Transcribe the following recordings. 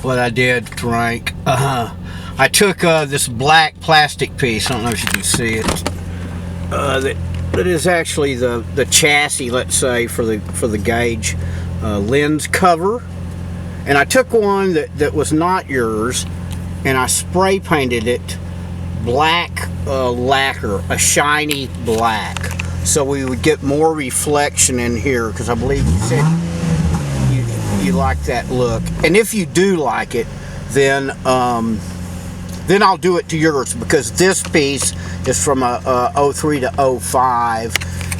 what I did, drank. I took this black plastic piece. I don't know if you can see it. That is actually the chassis, let's say, for the gauge lens cover. And I took one that was not yours, and I spray painted it black lacquer, a shiny black, so we would get more reflection in here, because I believe you said you like that look. And if you do like it, then I'll do it to yours, because this piece is from a 03 to 05,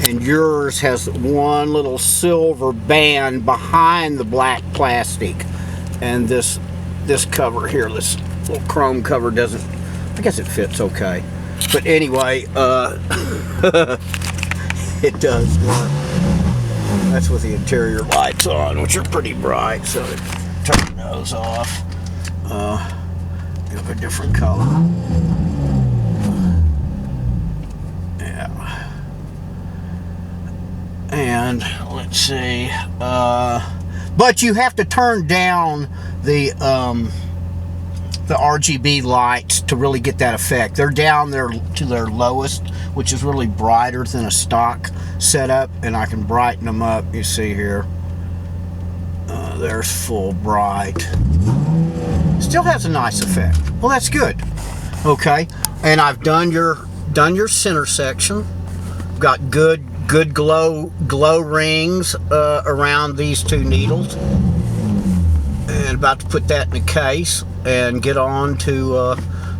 and yours has one little silver band behind the black plastic. And this cover here, this little chrome cover doesn't, I guess it fits okay. But anyway, it does work. That's with the interior lights on, which are pretty bright, so turn those off. Look a different color. Yeah. And let's see. But you have to turn down the RGB lights to really get that effect. They're down there to their lowest, which is really brighter than a stock setup, and I can brighten them up. You see here, there's full bright. Still has a nice effect. Well, that's good. Okay, and I've done your center section. Got good glow rings around these two needles, and about to put that in a case and get on to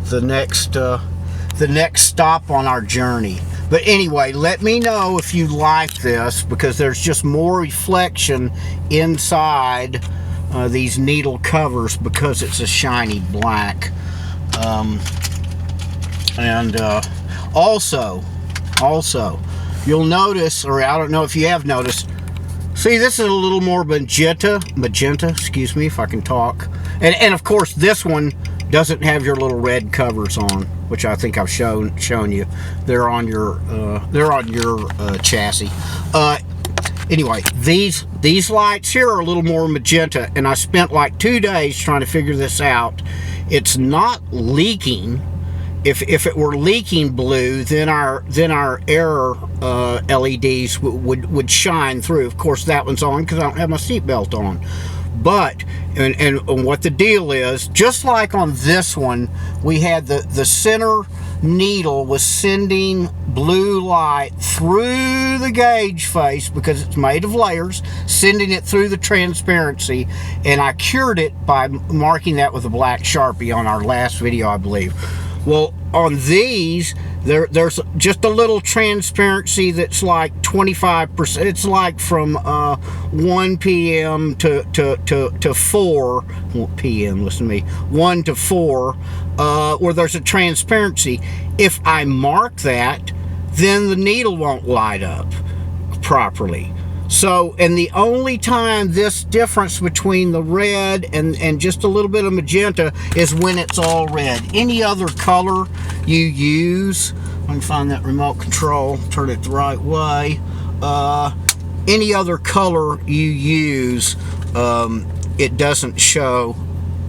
the next stop on our journey. But anyway, let me know if you like this, because there's just more reflection inside these needle covers because it's a shiny black. Also you'll notice, or I don't know if you have noticed, see, this is a little more magenta, excuse me if I can talk. And of course this one doesn't have your little red covers on, which I think I've shown you. They're on your chassis. Anyway, these lights here are a little more magenta, and I spent like 2 days trying to figure this out. It's not leaking. If it were leaking blue, then our error LEDs would shine through. Of course, that one's on because I don't have my seatbelt on. But and what the deal is, just like on this one, we had the center needle was sending blue light through the gauge face because it's made of layers, sending it through the transparency, and I cured it by marking that with a black Sharpie on our last video, I believe. Well, on these, there's just a little transparency that's like 25%. It's like from 1 p.m. to 4 p.m. Listen to me, 1 to 4, where there's a transparency. If I mark that, then the needle won't light up properly. So, and the only time this difference between the red and just a little bit of magenta is when it's all red. Any other color you use, I can find that remote control, turn it the right way. Any other color you use, it doesn't show.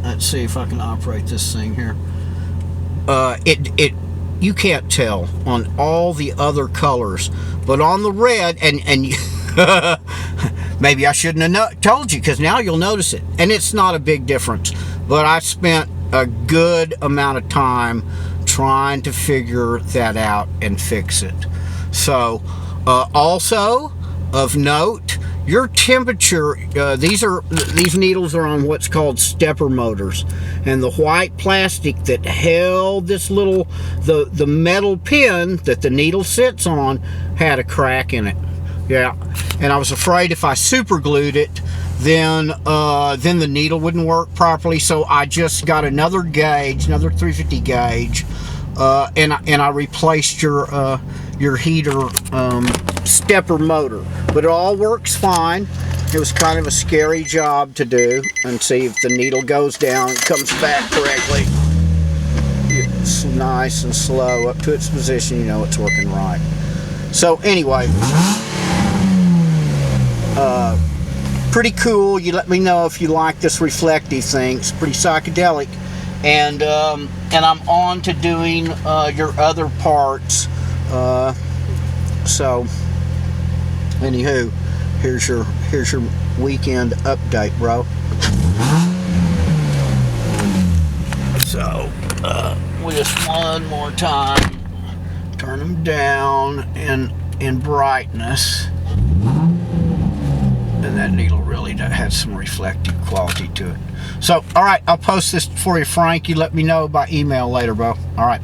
Let's see if I can operate this thing here. You can't tell on all the other colors, but on the red, and maybe I shouldn't have told you, because now you'll notice it, and it's not a big difference, but I spent a good amount of time trying to figure that out and fix it. So also of note, your temperature, these needles are on what's called stepper motors, and the white plastic that held this little the metal pin that the needle sits on had a crack in it. Yeah, and I was afraid if I super glued it, then the needle wouldn't work properly. So I just got another gauge, another 350 gauge, and I replaced your heater stepper motor. But it all works fine. It was kind of a scary job to do, and see if the needle goes down and comes back correctly. It's nice and slow up to its position. You know it's working right. So anyway. pretty cool. You let me know if you like this reflective thing. It's pretty psychedelic. And I'm on to doing your other parts. So anywho, here's your weekend update, bro. So just one more time, turn them down in brightness, and that needle really has some reflective quality to it. So all right, I'll post this for you, Frank. You let me know by email later, bro. All right.